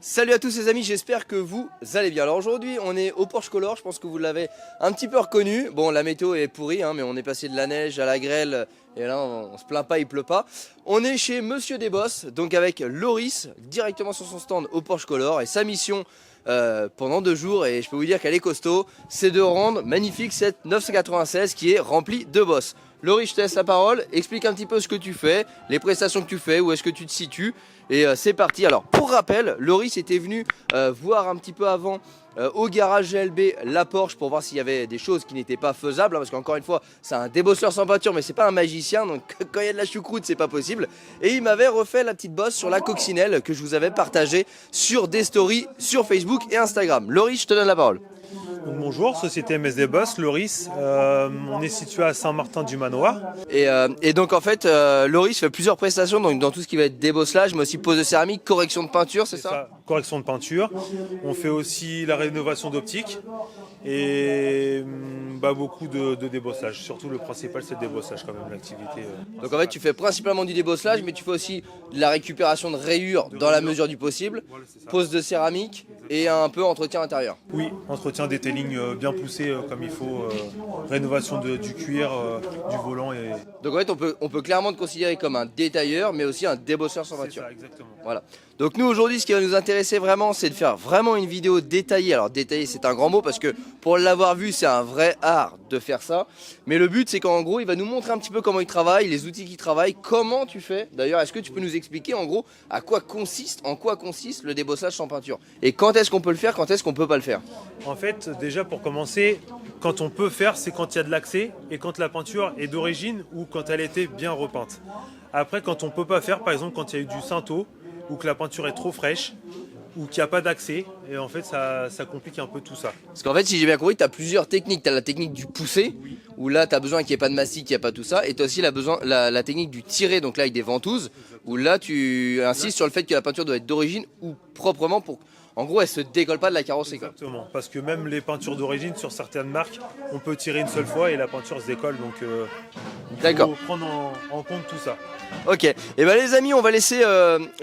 Salut à tous les amis, j'espère que vous allez bien. Alors aujourd'hui on est au Porsche Color, je pense que vous l'avez un petit peu reconnu. Bon, la météo est pourrie mais on est passé de la neige à la grêle et là on se plaint pas, il pleut pas. On est chez Monsieur Desbosses, donc avec Loris directement sur son stand au Porsche Color, et sa mission pendant 2 jours, et je peux vous dire qu'elle est costaud, c'est de rendre magnifique cette 996 qui est remplie de bosses. Loris, je te laisse la parole, explique un petit peu ce que tu fais, les prestations que tu fais, où est-ce que tu te situes, et c'est parti. Alors pour rappel, Loris était venu voir un petit peu avant au garage GLB la Porsche pour voir s'il y avait des choses qui n'étaient pas faisables, parce qu'encore une fois c'est un débosseur sans peinture mais c'est pas un magicien, donc quand il y a de la choucroute c'est pas possible. Et il m'avait refait la petite bosse sur la coccinelle que je vous avais partagée sur des stories sur Facebook et Instagram. Loris, je te donne la parole. Donc, bonjour, société MS Desbosses, Loris. On est situé à Saint-Martin-du-Manoir. Et donc en fait, Loris fait plusieurs prestations donc dans tout ce qui va être débosselage, mais aussi pose de céramique, correction de peinture, c'est ça? Correction de peinture. On fait aussi la rénovation d'optique et beaucoup de débosselage. Surtout le principal, c'est le débosselage quand même, l'activité. Donc en fait, tu fais principalement du débosselage, mais tu fais aussi de la récupération de rayures dans la mesure du possible, Voilà, c'est ça. pose de céramique et un peu entretien intérieur. Oui, entretien detailing bien poussé comme il faut, rénovation du cuir, du volant. Donc en fait, on peut clairement te considérer comme un détailleur, mais aussi un débosseur sans C'est peinture. ça, exactement. Voilà. Donc nous aujourd'hui, ce qui va nous intéresser vraiment, c'est de faire vraiment une vidéo détaillée. Alors détaillée, c'est un grand mot parce que pour l'avoir vu, c'est un vrai art de faire ça. Mais le but, c'est qu'en gros, il va nous montrer un petit peu comment il travaille, les outils qu'il travaille, comment tu fais. D'ailleurs, est-ce que tu peux nous expliquer en gros en quoi consiste le débossage sans peinture? Et quand est-ce qu'on peut le faire, quand est-ce qu'on peut pas le faire? En fait, déjà pour commencer, quand on peut faire, c'est quand il y a de l'accès et quand la peinture est d'origine ou quand elle était bien repeinte. Après, quand on peut pas faire, par exemple quand il y a eu du cinto ou que la peinture est trop fraîche ou qu'il n'y a pas d'accès, et en fait ça complique un peu tout ça. Parce qu'en fait, si j'ai bien compris, tu as plusieurs techniques. Tu as la technique du pousser, où là tu as besoin qu'il n'y ait pas de mastic, qu'il n'y ait pas tout ça. Et tu as aussi la technique du tirer, donc là avec des ventouses, où là tu insistes sur le fait que la peinture doit être d'origine ou proprement pour... En gros, elle se décolle pas de la carrosserie, quoi. Exactement, parce que même les peintures d'origine sur certaines marques, on peut tirer une seule fois et la peinture se décolle, donc il faut prendre en compte tout ça. Ok, et ben les amis, on va laisser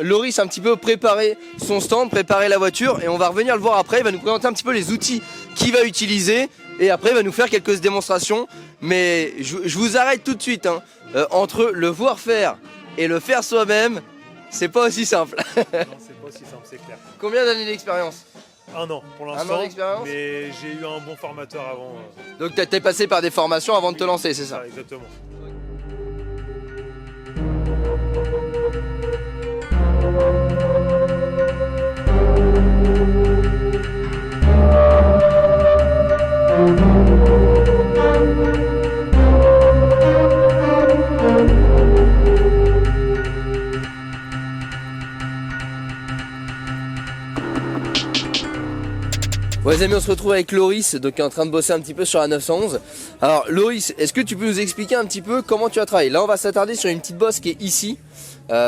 Loris un petit peu préparer son stand, préparer la voiture, et on va revenir le voir après. Il va nous présenter un petit peu les outils qu'il va utiliser, et après il va nous faire quelques démonstrations. Mais je vous arrête tout de suite, hein. Entre le voir faire et le faire soi-même, c'est pas aussi simple. Non, c'est pas aussi simple, c'est clair. Combien d'années d'expérience? 1 an pour Un an l'instant, d'expérience. mais j'ai eu un bon formateur avant. Donc t'es passé par des formations avant de te lancer, c'est ça? Exactement. Bon les amis, on se retrouve avec Loris, donc qui est en train de bosser un petit peu sur la 911. Alors Loris, est-ce que tu peux nous expliquer un petit peu comment tu as travaillé? Là on va s'attarder sur une petite bosse qui est ici,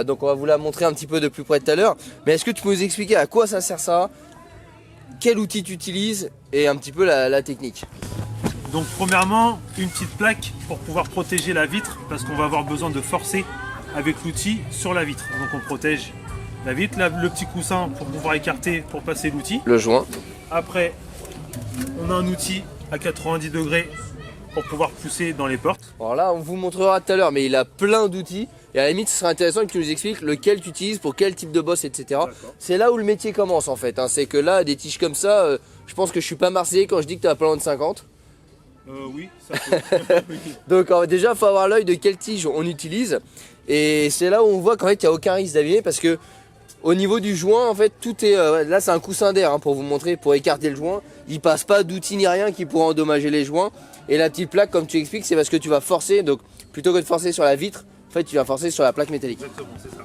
donc on va vous la montrer un petit peu de plus près tout à l'heure. Mais est-ce que tu peux nous expliquer à quoi ça sert ça, quel outil tu utilises et un petit peu la technique? Donc premièrement, une petite plaque pour pouvoir protéger la vitre, parce qu'on va avoir besoin de forcer avec l'outil sur la vitre. Donc on protège la vitre, le petit coussin pour pouvoir écarter, pour passer l'outil. Le joint. Après, on a un outil à 90 degrés pour pouvoir pousser dans les portes. Alors là, on vous montrera tout à l'heure, mais il a plein d'outils. Et à la limite, ce serait intéressant que tu nous expliques lequel tu utilises pour quel type de bosse, etc. C'est là où le métier commence en fait. Hein. C'est que là, des tiges comme ça, je pense que je suis pas marseillais quand je dis que tu as pas loin de 50. Oui, ça peut. Donc déjà, il faut avoir l'œil de quelle tige on utilise. Et c'est là où on voit qu'en fait, il n'y a aucun risque d'abîmer parce que au niveau du joint, en fait, tout est... là, c'est un coussin d'air hein, pour vous montrer, pour écarter le joint. Il passe pas d'outils ni rien qui pourra endommager les joints. Et la petite plaque, comme tu expliques, c'est parce que tu vas forcer. Donc, plutôt que de forcer sur la vitre, en fait, tu vas forcer sur la plaque métallique. Exactement, c'est ça.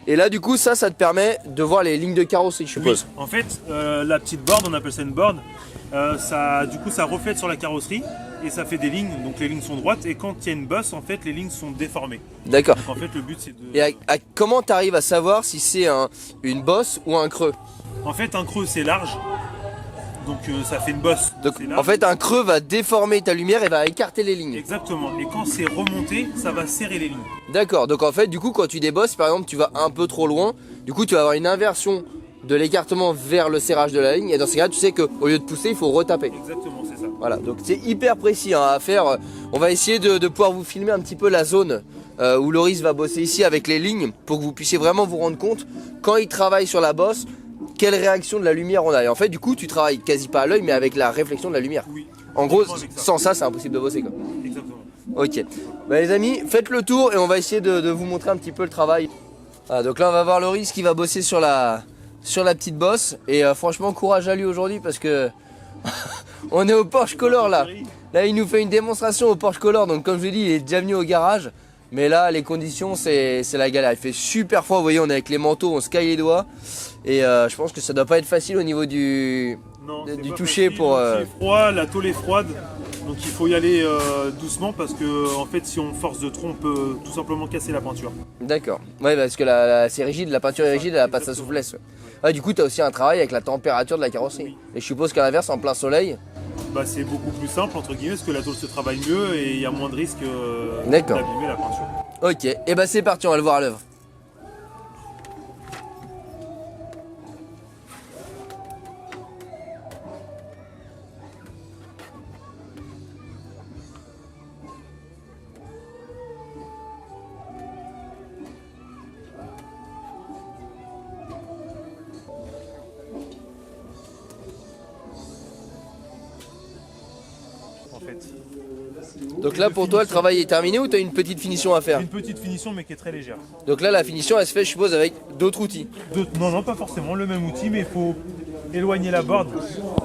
Et là, du coup, ça te permet de voir les lignes de carrosserie, je suppose. Oui. En fait, la petite board, on appelle ça une board, du coup, ça reflète sur la carrosserie et ça fait des lignes. Donc, les lignes sont droites et quand il y a une bosse, en fait, les lignes sont déformées. D'accord. Donc, en fait, le but, c'est de... Et comment tu arrives à savoir si c'est une bosse ou un creux? En fait, un creux, c'est large. Donc, ça fait une bosse. Donc, C'est large. en fait, un creux va déformer ta lumière et va écarter les lignes. Exactement. Et quand c'est remonté, ça va serrer les lignes. D'accord. Donc, en fait, du coup, quand tu débosses, par exemple, tu vas un peu trop loin. Du coup, tu vas avoir une inversion de l'écartement vers le serrage de la ligne. Et dans ces cas, tu sais qu'au lieu de pousser, il faut retaper. Exactement, c'est ça. Voilà, donc c'est hyper précis hein, à faire. On va essayer de pouvoir vous filmer un petit peu la zone où Loris va bosser ici avec les lignes pour que vous puissiez vraiment vous rendre compte quand il travaille sur la bosse, quelle réaction de la lumière on a. Et en fait, du coup, tu travailles quasi pas à l'œil, mais avec la réflexion de la lumière. Oui. En gros, sans ça, c'est impossible de bosser quoi. Exactement. Ok. Bah, les amis, faites le tour et on va essayer de vous montrer un petit peu le travail. Ah, donc là, on va voir Loris qui va bosser sur la petite bosse. Et franchement, courage à lui aujourd'hui parce que on est au Porsche Color là. Là, il nous fait une démonstration au Porsche Color. Donc, comme je vous dis, il est déjà venu au garage. Mais là, les conditions, c'est la galère. Il fait super froid. Vous voyez, on est avec les manteaux, on se caille les doigts. Et je pense que ça doit pas être facile au niveau du toucher facile, pour. C'est froid, la tôle est froide. Donc il faut y aller doucement parce que en fait si on force de trop on peut tout simplement casser la peinture. D'accord. Ouais, parce que c'est rigide, la peinture est rigide, elle a pas de sa souplesse. Ouais, du coup, tu as aussi un travail avec la température de la carrosserie. Oui. Et je suppose qu'à l'inverse, en plein soleil. Bah, c'est beaucoup plus simple entre guillemets parce que la tôle se travaille mieux et il y a moins de risques D'accord. d'abîmer la peinture. Ok, et bah c'est parti, on va le voir à l'œuvre. En fait. Donc là, pour toi, le travail est terminé ou tu as une petite finition à faire? Une petite finition mais qui est très légère. Donc là, la finition, elle se fait, je suppose, avec d'autres outils. Non, pas forcément le même outil mais il faut éloigner la board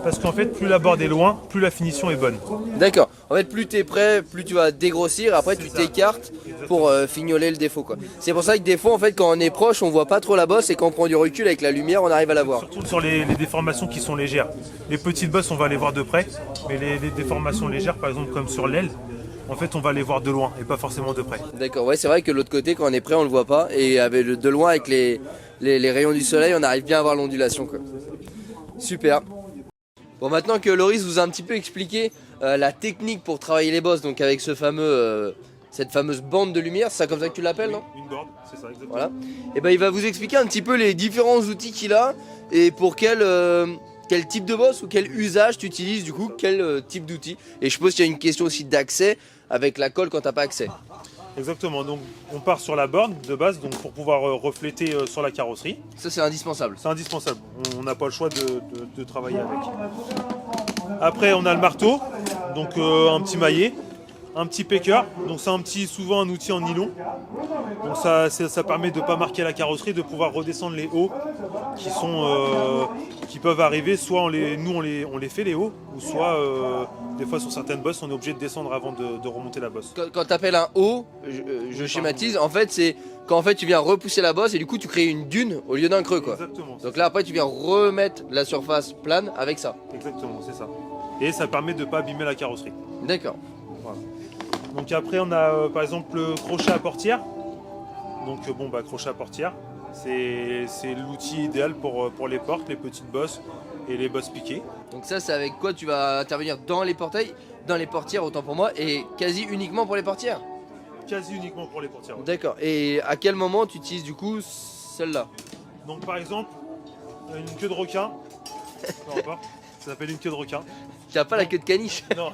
parce qu'en fait plus la board est loin, plus la finition est bonne. D'accord. En fait, plus tu es prêt, plus tu vas dégrossir. Après, tu ça. t'écartes pour fignoler le défaut, quoi. C'est pour ça que des fois, en fait, quand on est proche, on voit pas trop la bosse et quand on prend du recul avec la lumière, on arrive à la voir. Surtout sur les déformations qui sont légères. Les petites bosses on va les voir de près, mais les déformations légères par exemple comme sur l'aile, en fait on va les voir de loin et pas forcément de près. D'accord, ouais, c'est vrai que de l'autre côté, quand on est prêt, on le voit pas. Et avec de loin, avec les rayons du soleil, on arrive bien à voir l'ondulation, quoi. Super. Bon, maintenant que Loris vous a un petit peu expliqué la technique pour travailler les bosses, donc avec cette fameuse bande de lumière, c'est ça comme ça que tu l'appelles, non? Une board, c'est ça exactement. Voilà. Et ben il va vous expliquer un petit peu les différents outils qu'il a et pour quel type de bosse ou quel usage tu utilises du coup, quel type d'outil. Et je suppose qu'il y a une question aussi d'accès avec la colle quand t'as pas accès. Exactement, donc on part sur la borne de base donc pour pouvoir refléter sur la carrosserie. Ça c'est indispensable. C'est indispensable, on n'a pas le choix de travailler avec. Après on a le marteau, donc un petit maillet, un petit picker, donc c'est souvent un outil en nylon. Donc ça permet de ne pas marquer la carrosserie, de pouvoir redescendre les hauts qui peuvent arriver, soit on les fait les hauts, ou soit des fois sur certaines bosses on est obligé de descendre avant de remonter la bosse. Quand tu appelles un haut, je schématise, en fait c'est quand en fait tu viens repousser la bosse et du coup tu crées une dune au lieu d'un creux, quoi. Exactement. Donc là après tu viens remettre la surface plane avec ça. Exactement, c'est ça. Et ça permet de ne pas abîmer la carrosserie. D'accord. Voilà. Donc après on a par exemple le crochet à portière. Donc crochet à portière, c'est l'outil idéal pour les portes, les petites bosses et les bosses piquées. Donc ça c'est avec quoi tu vas intervenir dans les portails, dans les portières autant pour moi, et quasi uniquement pour les portières? Quasi uniquement pour les portières. Ouais. D'accord, et à quel moment tu utilises du coup celle-là? Donc par exemple, une queue de requin, non, pas. Ça s'appelle une queue de requin. Tu n'as pas la queue de caniche? Non,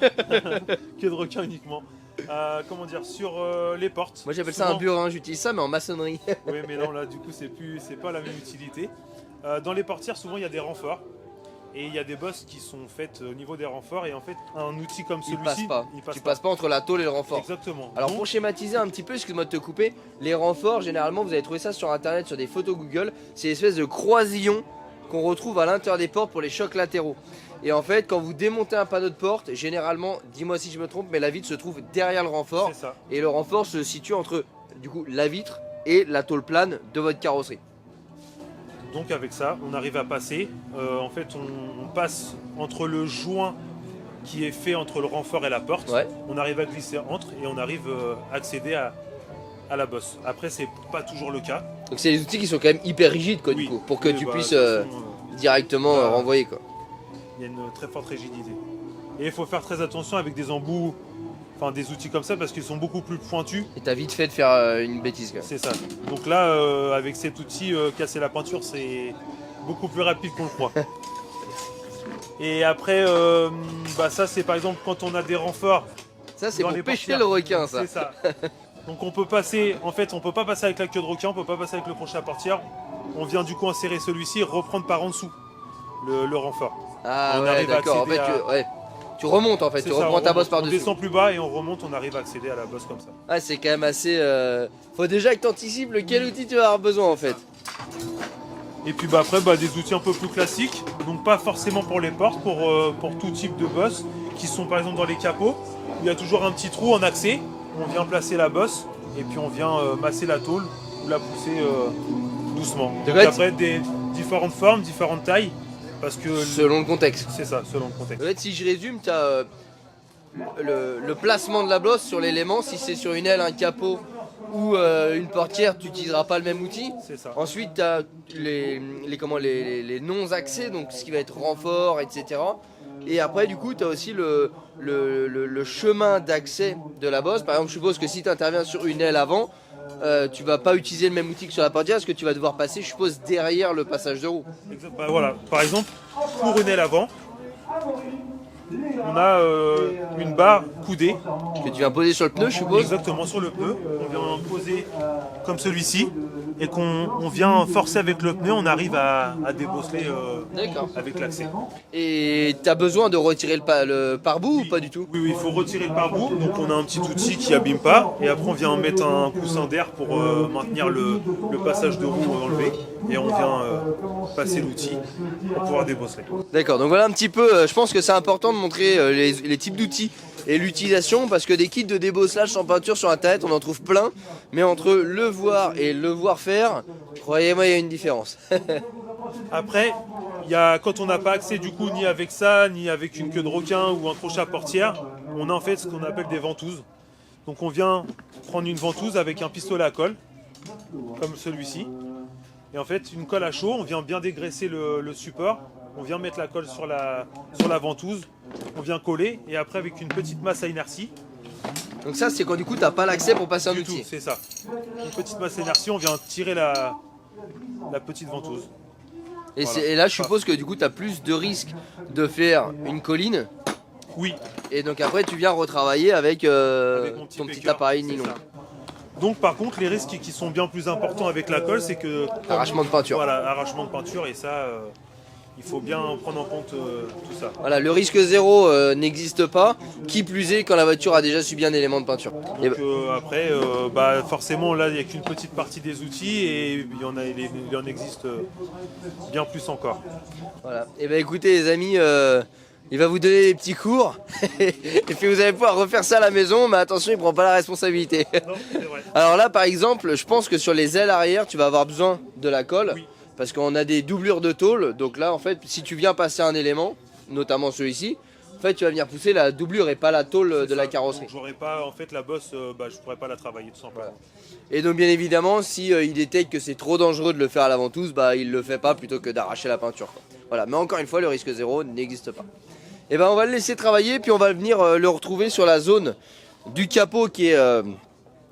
queue de requin uniquement. Comment dire, sur les portes. Moi j'appelle ça un burin, j'utilise ça mais en maçonnerie. Oui mais non là du coup c'est pas la même utilité. Dans les portières souvent il y a des renforts. Et il y a des bosses qui sont faites au niveau des renforts et en fait un outil comme celui-ci, il passe pas entre la tôle et le renfort. Exactement. Alors pour schématiser un petit peu, excuse-moi de te couper, les renforts généralement vous allez trouver ça sur internet, sur des photos Google, c'est une espèce de croisillon qu'on retrouve à l'intérieur des portes pour les chocs latéraux. Et en fait quand vous démontez un panneau de porte, généralement, dis-moi si je me trompe, mais la vitre se trouve derrière le renfort. C'est ça. Et le renfort se situe entre du coup la vitre et la tôle plane de votre carrosserie. Donc avec ça, on arrive à passer. En fait, on passe entre le joint qui est fait entre le renfort et la porte. Ouais. On arrive à glisser entre et on arrive à accéder à la bosse. Après, c'est pas toujours le cas. Donc c'est des outils qui sont quand même hyper rigides quoi, Oui. du coup, pour que Oui, tu bah, puisses de toute façon, directement renvoyer quoi. Il y a une très forte rigidité. Et il faut faire très attention avec des embouts, enfin des outils comme ça parce qu'ils sont beaucoup plus pointus. Et t'as vite fait de faire une bêtise quoi. C'est ça. Donc là, avec cet outil, casser la peinture, c'est beaucoup plus rapide qu'on le croit. Et après, ça c'est par exemple quand on a des renforts. Ça c'est dans pour les pêcher portières. le requin ça. C'est ça. Donc on peut passer, en fait on peut pas passer avec la queue de requin, on peut pas passer avec le crochet à portière. On vient du coup insérer celui-ci et reprendre par en dessous le renfort. Ah On ouais arrive à d'accord, en fait accéder tu remontes en fait, C'est tu ça, reprends on ta bosse remonte. On par-dessus. descend plus bas et on remonte, on arrive à accéder à la bosse comme ça. Ah c'est quand même assez... Faut déjà que tu anticipes lequel outil tu vas avoir besoin en fait. Et puis après des outils un peu plus classiques, donc pas forcément pour les portes, pour tout type de bosse, qui sont par exemple dans les capots, où il y a toujours un petit trou en accès, on vient placer la bosse et puis on vient masser la tôle ou la pousser doucement. Donc après des différentes formes, différentes tailles, parce que... Selon le contexte. C'est ça, selon le contexte. En fait si je résume, tu as le placement de la bosse sur l'élément, si c'est sur une aile, un capot ou une portière, tu n'utiliseras pas le même outil. C'est ça. Ensuite, tu as les non-accès, donc ce qui va être renfort, etc. Et après, du coup, tu as aussi le chemin d'accès de la bosse. Par exemple, je suppose que si tu interviens sur une aile avant, tu vas pas utiliser le même outil que sur la portière, parce que tu vas devoir passer, je suppose, derrière le passage de roue. Voilà, par exemple, pour une aile avant, on a une barre coudée. Que tu viens poser sur le pneu, je suppose. Exactement, sur le pneu. On vient poser comme celui-ci et qu'on vient forcer avec le pneu, on arrive à débosseler avec l'accès. Et tu as besoin de retirer le pare-bout ou pas du tout? Oui, il faut retirer le pare-bout. Donc on a un petit outil qui abîme pas. Et après on vient mettre un coussin d'air pour maintenir le passage de roue enlevé. Et on vient passer l'outil pour pouvoir débosseler. D'accord, donc voilà un petit peu, je pense que c'est important de montrer les types d'outils et l'utilisation, parce que des kits de débosselage sans peinture sur internet on en trouve plein, mais entre le voir et le voir faire, croyez-moi il y a une différence. Après, quand on n'a pas accès du coup ni avec ça, ni avec une queue de requin ou un crochet à portière, on a en fait ce qu'on appelle des ventouses. Donc on vient prendre une ventouse avec un pistolet à colle, comme celui-ci. Et en fait, une colle à chaud, on vient bien dégraisser le support, on vient mettre la colle sur la ventouse, on vient coller, et après avec une petite masse à inertie. Donc ça c'est quand du coup tu n'as pas l'accès pour passer un outil. C'est ça. Une petite masse à inertie, on vient tirer la petite ventouse. Et, Voilà. et là je suppose que du coup tu as plus de risques de faire une colline. Oui. Et donc après tu viens retravailler avec, ton petit appareil nylon. Donc par contre les risques qui sont bien plus importants avec la colle, c'est que... Arrachement de peinture. Voilà, arrachement de peinture, et ça, il faut bien prendre en compte tout ça. Voilà, le risque zéro n'existe pas, qui plus est quand la voiture a déjà subi un élément de peinture. Donc après, forcément là il n'y a qu'une petite partie des outils, et il en existe bien plus encore. Voilà, et bah écoutez les amis, il va vous donner des petits cours, et puis vous allez pouvoir refaire ça à la maison, mais attention il prend pas la responsabilité. Non, c'est vrai. Alors là par exemple, je pense que sur les ailes arrière tu vas avoir besoin de la colle. Oui. Parce qu'on a des doublures de tôle, donc là en fait si tu viens passer un élément, notamment celui-ci, en fait tu vas venir pousser la doublure et pas la tôle de la carrosserie. J'aurais pas, en fait la bosse, je pourrais pas la travailler tout simplement. Voilà. Et donc bien évidemment si il détecte que c'est trop dangereux de le faire à la ventouse, il le fait pas plutôt que d'arracher la peinture, quoi. Voilà, mais encore une fois le risque zéro n'existe pas. Et on va le laisser travailler, puis on va venir le retrouver sur la zone du capot qui est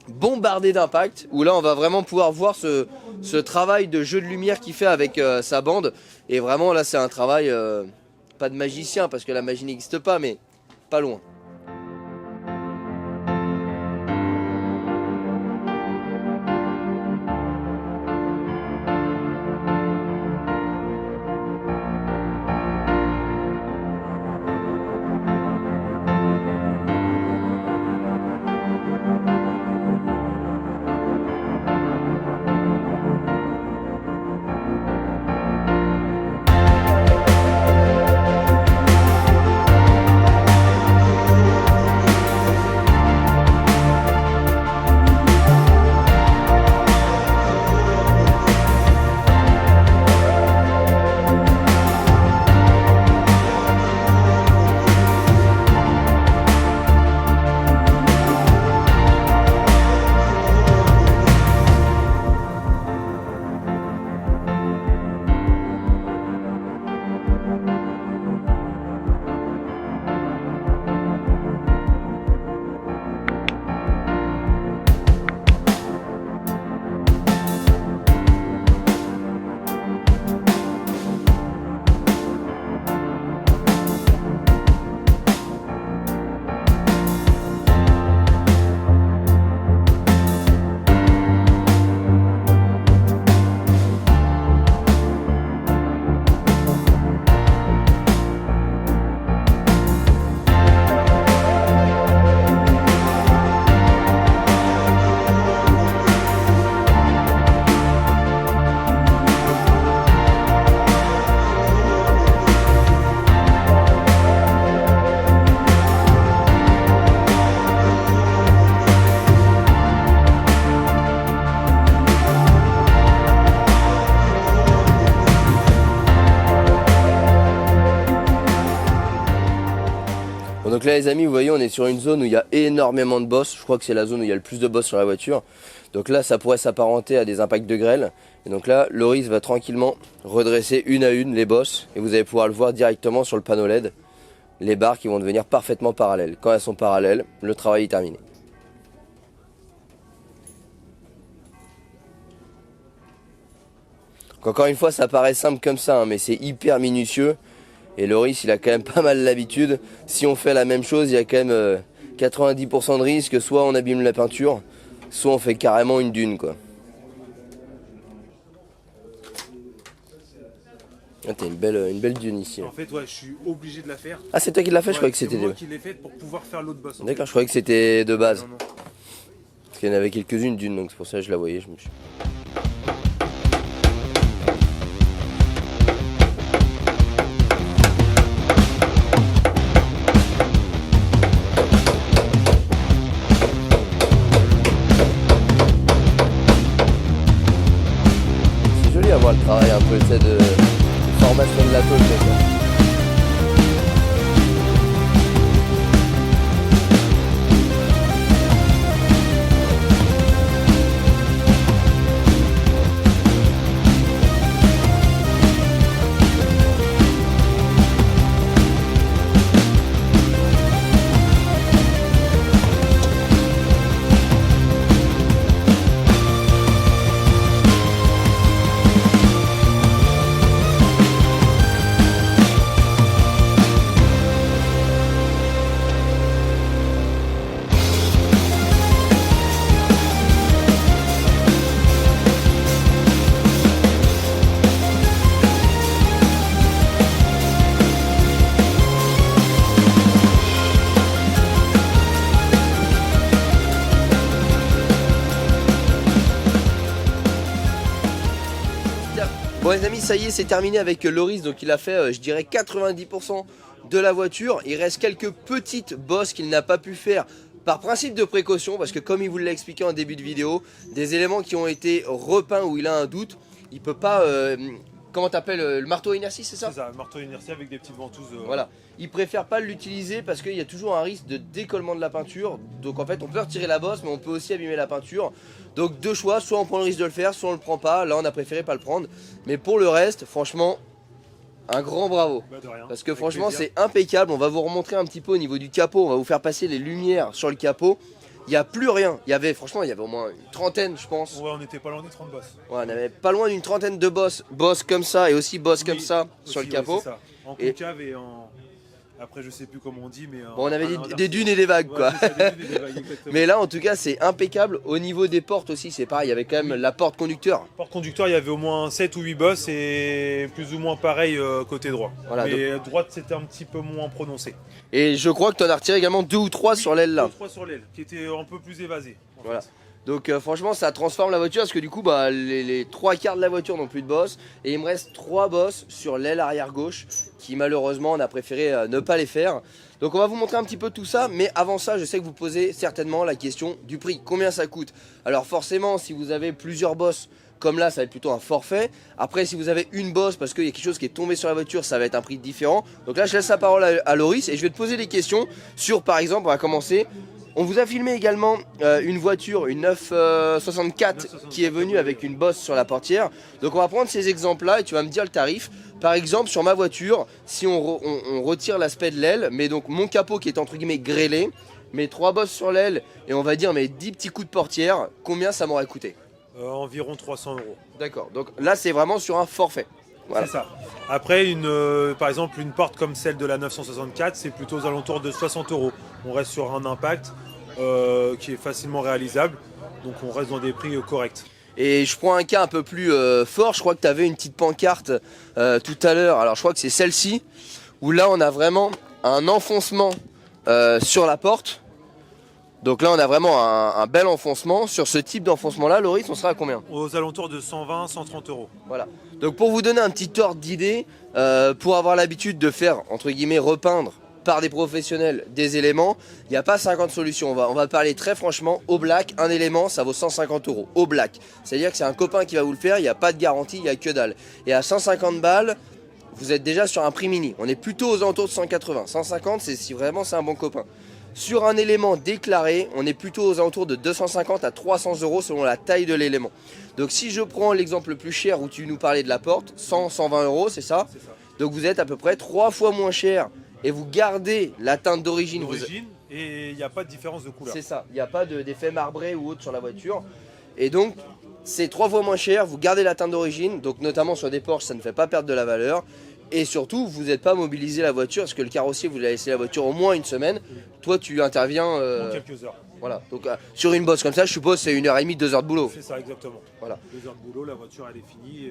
bombardé d'impact, où là on va vraiment pouvoir voir ce travail de jeu de lumière qu'il fait avec sa bande. Et vraiment là c'est un travail pas de magicien parce que la magie n'existe pas, mais pas loin. donc là les amis, vous voyez, on est sur une zone où il y a énormément de bosses. Je crois que c'est la zone où il y a le plus de bosses sur la voiture. Donc là, ça pourrait s'apparenter à des impacts de grêle. Et donc là, Loris va tranquillement redresser une à une les bosses. Et vous allez pouvoir le voir directement sur le panneau LED. Les barres qui vont devenir parfaitement parallèles. Quand elles sont parallèles, le travail est terminé. Donc encore une fois, ça paraît simple comme ça, hein, mais c'est hyper minutieux. Et Loris, il a quand même pas mal l'habitude. Si on fait la même chose, il y a quand même 90% de risque. Soit on abîme la peinture, soit on fait carrément une dune, quoi. Ah, t'as une belle dune ici. En fait, ouais, je suis obligé de la faire. Ah, c'est toi qui l'as fait, je croyais que C'est c'était... moi qui l'ai faite pour pouvoir faire l'autre boss. D'accord, je croyais que c'était de base. Non, non. Parce qu'il y en avait quelques-unes d'une, donc c'est pour ça que je la voyais. Je me suis... Avoir le travail un peu de formation de la tôle. Bon les amis, ça y est, c'est terminé avec Loris. Donc il a fait, je dirais, 90% de la voiture. Il reste quelques petites bosses qu'il n'a pas pu faire par principe de précaution. Parce que comme il vous l'a expliqué en début de vidéo, des éléments qui ont été repeints où il a un doute, il peut pas... comment t'appelles, le marteau à inertie, c'est ça? C'est ça, le marteau à inertie avec des petites ventouses. Voilà, il préfère pas l'utiliser parce qu'il y a toujours un risque de décollement de la peinture. Donc en fait on peut retirer la bosse mais on peut aussi abîmer la peinture. Donc deux choix, soit on prend le risque de le faire, soit on le prend pas. Là on a préféré pas le prendre. Mais pour le reste, franchement, un grand bravo. Bah de rien. Parce que franchement c'est impeccable. On va vous remontrer un petit peu au niveau du capot. On va vous faire passer les lumières sur le capot. Il n'y a plus rien. Franchement, il y avait au moins une trentaine, je pense. Ouais, on était pas loin des 30 bosses. Ouais, on avait pas loin d'une trentaine de bosses comme ça et aussi bosses comme ça sur le capot. Ouais, c'est ça. En concave et en... Après, je sais plus comment on dit, mais... Bon, on avait des dunes et des vagues, ouais, quoi. Ça, des dunes et des vagues, mais là, en tout cas, c'est impeccable. Au niveau des portes aussi, c'est pareil. Il y avait quand même la porte conducteur. Porte conducteur, il y avait au moins 7 ou 8 bosses et plus ou moins pareil côté droit. Voilà, mais donc... droite, c'était un petit peu moins prononcé. Et je crois que tu en as retiré également 2 ou 3 sur l'aile là. 2 ou 3 sur l'aile, qui était un peu plus évasé. Voilà. Donc franchement ça transforme la voiture parce que du coup bah, les 3 quarts de la voiture n'ont plus de bosse. Et il me reste 3 bosses sur l'aile arrière gauche qui malheureusement on a préféré ne pas les faire. Donc on va vous montrer un petit peu tout ça. Mais avant ça je sais que vous posez certainement la question du prix. Combien ça coûte? Alors forcément si vous avez plusieurs bosses comme là ça va être plutôt un forfait. Après si vous avez une bosse parce qu'il y a quelque chose qui est tombé sur la voiture, ça va être un prix différent. Donc là je laisse la parole à Loris et je vais te poser des questions sur par exemple, on va commencer. On vous a filmé également une voiture, une 964 qui est venue avec une bosse sur la portière. Donc on va prendre ces exemples là et tu vas me dire le tarif. Par exemple sur ma voiture, si on retire l'aspect de l'aile, mais donc mon capot qui est entre guillemets grêlé, mes 3 bosses sur l'aile et on va dire mes 10 petits coups de portière, combien ça m'aurait coûté? Environ 300 €. D'accord, donc là c'est vraiment sur un forfait. Voilà. C'est ça. Après, par exemple, une porte comme celle de la 964, c'est plutôt aux alentours de 60 €. On reste sur un impact qui est facilement réalisable, donc on reste dans des prix corrects. Et je prends un cas un peu plus fort, je crois que tu avais une petite pancarte tout à l'heure, alors je crois que c'est celle-ci, où là on a vraiment un enfoncement sur la porte. Donc là on a vraiment un bel enfoncement. Sur ce type d'enfoncement là, Loris, on sera à combien? Aux alentours de 120, 130 €. Voilà. Donc pour vous donner un petit ordre d'idée, pour avoir l'habitude de faire, entre guillemets, repeindre par des professionnels des éléments, il n'y a pas 50 solutions. On va parler très franchement, au black, un élément ça vaut 150 €. Au black. C'est-à-dire que c'est un copain qui va vous le faire, il n'y a pas de garantie, il n'y a que dalle. Et à 150 balles, vous êtes déjà sur un prix mini. On est plutôt aux alentours de 180. 150, c'est si vraiment c'est un bon copain. Sur un élément déclaré, on est plutôt aux alentours de 250 à 300 euros selon la taille de l'élément. Donc si je prends l'exemple le plus cher où tu nous parlais de la porte, 100, 120 euros, c'est ça? C'est ça. Donc vous êtes à peu près 3 fois moins cher et vous gardez la teinte d'origine. Et il n'y a pas de différence de couleur. C'est ça, il n'y a pas d'effet marbré ou autre sur la voiture. Et donc c'est 3 fois moins cher, vous gardez la teinte d'origine, donc notamment sur des Porsche ça ne fait pas perdre de la valeur. Et surtout, vous n'êtes pas mobilisé la voiture, parce que le carrossier, vous l'avez laissé la voiture au moins une semaine. Toi, tu interviens... En quelques heures. Voilà, donc sur une bosse comme ça, je suppose c'est 1h30, 2 heures de boulot. C'est ça, exactement. Voilà. 2 heures de boulot, la voiture elle est finie,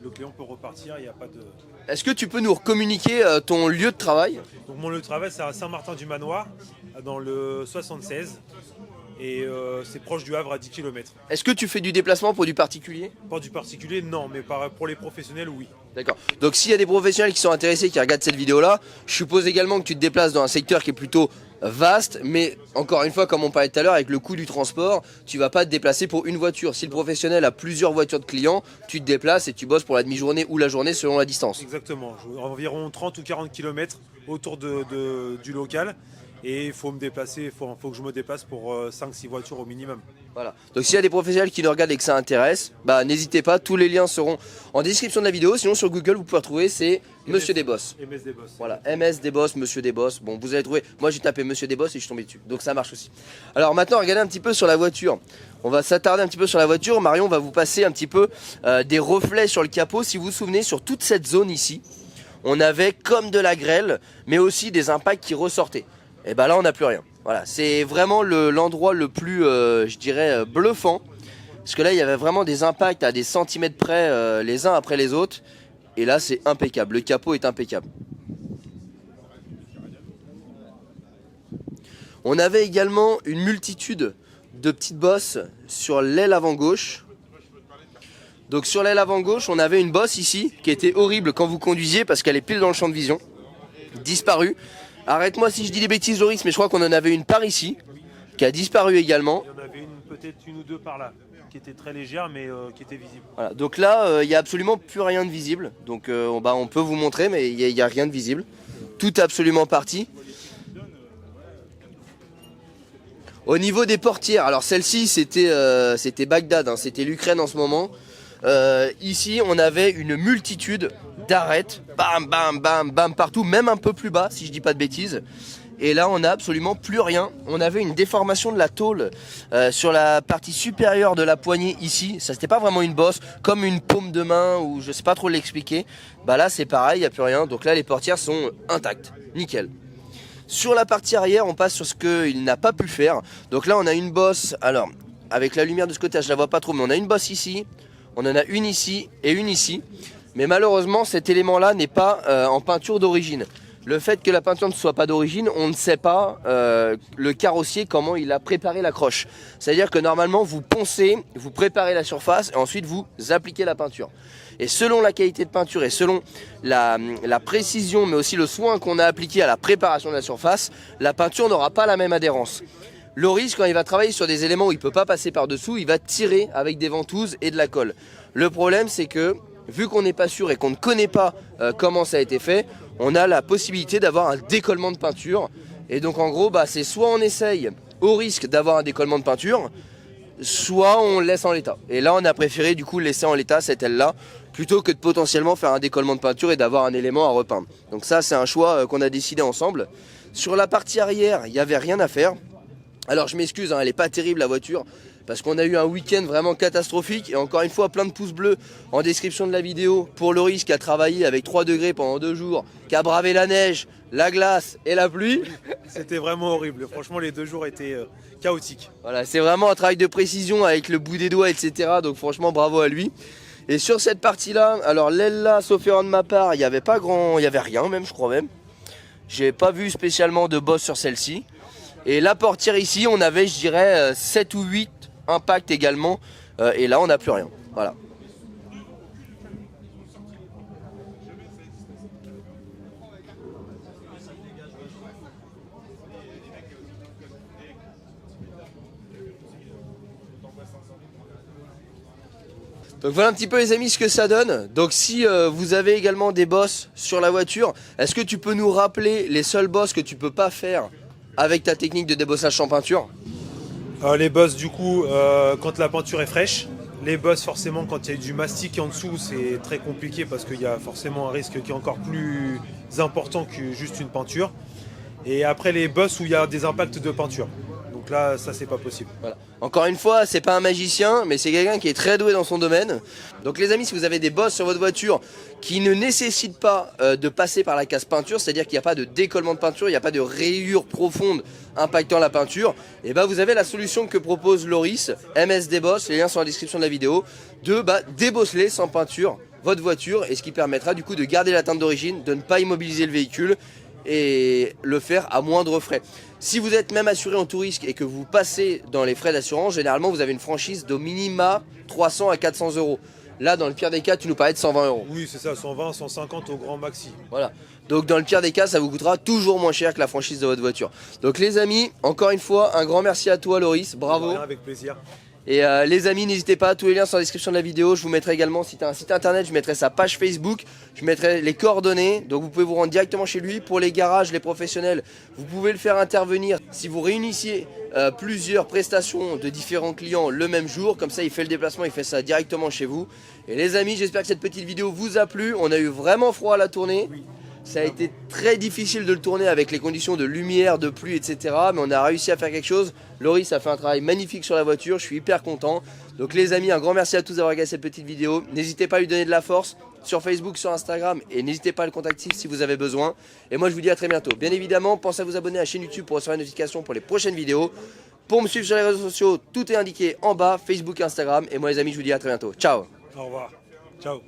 le client peut repartir, il n'y a pas de... Est-ce que tu peux nous communiquer ton lieu de travail? Donc mon lieu de travail, c'est à Saint-Martin-du-Manoir, dans le 76. Et c'est proche du Havre à 10 km. Est-ce que tu fais du déplacement pour du particulier? Pas du particulier, non, mais pour les professionnels, oui. D'accord. Donc s'il y a des professionnels qui sont intéressés, qui regardent cette vidéo-là, je suppose également que tu te déplaces dans un secteur qui est plutôt vaste, mais encore une fois, comme on parlait tout à l'heure, avec le coût du transport, tu vas pas te déplacer pour une voiture. Si le professionnel a plusieurs voitures de clients, tu te déplaces et tu bosses pour la demi-journée ou la journée selon la distance. Exactement. Environ 30 ou 40 km autour du local. Et il faut me déplacer, faut que je me déplace pour 5-6 voitures au minimum. Voilà. Donc s'il y a des professionnels qui nous regardent et que ça intéresse, bah n'hésitez pas, tous les liens seront en description de la vidéo. Sinon sur Google vous pouvez retrouver, c'est Monsieur Desbosses. MS Desbosses. Voilà, MS Desbosses, Monsieur Desbosses. Bon, vous allez trouver. Moi j'ai tapé Monsieur Desbosses et je suis tombé dessus. Donc ça marche aussi. Alors maintenant regardez un petit peu sur la voiture. On va s'attarder un petit peu sur la voiture. Marion va vous passer un petit peu des reflets sur le capot. Si vous vous souvenez, sur toute cette zone ici, on avait comme de la grêle, mais aussi des impacts qui ressortaient. Et bah là on n'a plus rien. Voilà, c'est vraiment l'endroit le plus, je dirais, bluffant. Parce que là il y avait vraiment des impacts à des centimètres près les uns après les autres. Et là c'est impeccable, le capot est impeccable. On avait également une multitude de petites bosses sur l'aile avant gauche. Donc sur l'aile avant gauche on avait une bosse ici qui était horrible quand vous conduisiez parce qu'elle est pile dans le champ de vision. Disparue. Arrête-moi si je dis des bêtises Joris, mais je crois qu'on en avait une par ici, qui a disparu également. Il y en avait peut-être une ou deux par là, qui était très légère, mais qui était visible. Voilà, donc là, il n'y a absolument plus rien de visible. Donc on peut vous montrer, mais il n'y a rien de visible. Tout est absolument parti. Au niveau des portières, alors celle-ci c'était Bagdad, hein, c'était l'Ukraine en ce moment. Ici on avait une multitude d'arêtes, bam bam bam bam partout, même un peu plus bas si je dis pas de bêtises. Et là on n'a absolument plus rien. On avait une déformation de la tôle sur la partie supérieure de la poignée ici. Ça c'était pas vraiment une bosse, comme une paume de main ou je sais pas trop l'expliquer. Bah là c'est pareil, il n'y a plus rien. Donc là les portières sont intactes, nickel. Sur la partie arrière on passe sur ce qu'il n'a pas pu faire. Donc là on a une bosse, alors avec la lumière de ce côté je la vois pas trop, mais on a une bosse ici. On en a une ici et une ici. Mais malheureusement, cet élément-là n'est pas en peinture d'origine. Le fait que la peinture ne soit pas d'origine, on ne sait pas le carrossier comment il a préparé la croche. C'est-à-dire que normalement, vous poncez, vous préparez la surface et ensuite vous appliquez la peinture. Et selon la qualité de peinture et selon la précision, mais aussi le soin qu'on a appliqué à la préparation de la surface, la peinture n'aura pas la même adhérence. Loris, quand il va travailler sur des éléments où il ne peut pas passer par-dessous, il va tirer avec des ventouses et de la colle. Le problème, c'est que, vu qu'on n'est pas sûr et qu'on ne connaît pas comment ça a été fait, on a la possibilité d'avoir un décollement de peinture. Et donc, en gros, c'est soit on essaye au risque d'avoir un décollement de peinture, soit on le laisse en l'état. Et là, on a préféré du coup le laisser en l'état, cette aile-là, plutôt que de potentiellement faire un décollement de peinture et d'avoir un élément à repeindre. Donc ça, c'est un choix qu'on a décidé ensemble. Sur la partie arrière, il n'y avait rien à faire. Alors je m'excuse, hein, elle n'est pas terrible la voiture, parce qu'on a eu un week-end vraiment catastrophique. Et encore une fois, plein de pouces bleus en description de la vidéo pour Loris qui a travaillé avec 3 degrés pendant 2 jours, qui a bravé la neige, la glace et la pluie. C'était vraiment horrible, franchement les 2 jours étaient chaotiques. Voilà, c'est vraiment un travail de précision avec le bout des doigts, etc. Donc franchement bravo à lui. Et sur cette partie-là, alors l'aile là, sauf erreur de ma part, il n'y avait pas grand, il n'y avait rien même, je crois même. J'ai pas vu spécialement de bosse sur celle-ci. Et la portière ici, on avait, je dirais, 7 ou 8 impacts également. Et là, on n'a plus rien. Voilà. Donc voilà un petit peu les amis ce que ça donne. Donc si vous avez également des bosses sur la voiture, est-ce que tu peux nous rappeler les seuls bosses que tu peux pas faire avec ta technique de débossage sans peinture? Les bosses du coup quand la peinture est fraîche. Les bosses forcément quand il y a du mastic en dessous c'est très compliqué parce qu'il y a forcément un risque qui est encore plus important que juste une peinture. Et après les bosses où il y a des impacts de peinture. Donc là ça c'est pas possible. Voilà. Encore une fois, c'est pas un magicien, mais c'est quelqu'un qui est très doué dans son domaine. Donc les amis, si vous avez des bosses sur votre voiture qui ne nécessitent pas de passer par la case peinture, c'est-à-dire qu'il n'y a pas de décollement de peinture, il n'y a pas de rayures profondes impactant la peinture, et ben vous avez la solution que propose Loris, MS Débosse, les liens sont dans la description de la vidéo, de débosseler sans peinture votre voiture, et ce qui permettra du coup de garder la teinte d'origine, de ne pas immobiliser le véhicule, et le faire à moindre frais. Si vous êtes même assuré en tout risque et que vous passez dans les frais d'assurance, généralement vous avez une franchise d'au minima 300 à 400 euros. Là dans le pire des cas tu nous parlais de 120 euros. Oui c'est ça, 120, 150 au grand maxi. Voilà, donc dans le pire des cas ça vous coûtera toujours moins cher que la franchise de votre voiture. Donc les amis, encore une fois un grand merci à toi Loris, bravo. Rien, avec plaisir. Et les amis, n'hésitez pas, tous les liens sont dans la description de la vidéo. Je vous mettrai également, si tu as un site internet, je mettrai sa page Facebook. Je mettrai les coordonnées, donc vous pouvez vous rendre directement chez lui. Pour les garages, les professionnels, vous pouvez le faire intervenir si vous réunissiez plusieurs prestations de différents clients le même jour. Comme ça, il fait le déplacement, il fait ça directement chez vous. Et les amis, j'espère que cette petite vidéo vous a plu. On a eu vraiment froid à la tournée. Oui. Ça a été très difficile de le tourner avec les conditions de lumière, de pluie, etc. Mais on a réussi à faire quelque chose. Loris a fait un travail magnifique sur la voiture, je suis hyper content. Donc les amis, un grand merci à tous d'avoir regardé cette petite vidéo. N'hésitez pas à lui donner de la force sur Facebook, sur Instagram. Et n'hésitez pas à le contacter si vous avez besoin. Et moi je vous dis à très bientôt. Bien évidemment, pensez à vous abonner à la chaîne YouTube pour recevoir les notifications pour les prochaines vidéos. Pour me suivre sur les réseaux sociaux, tout est indiqué en bas, Facebook et Instagram. Et moi les amis, je vous dis à très bientôt. Ciao. Au revoir. Ciao.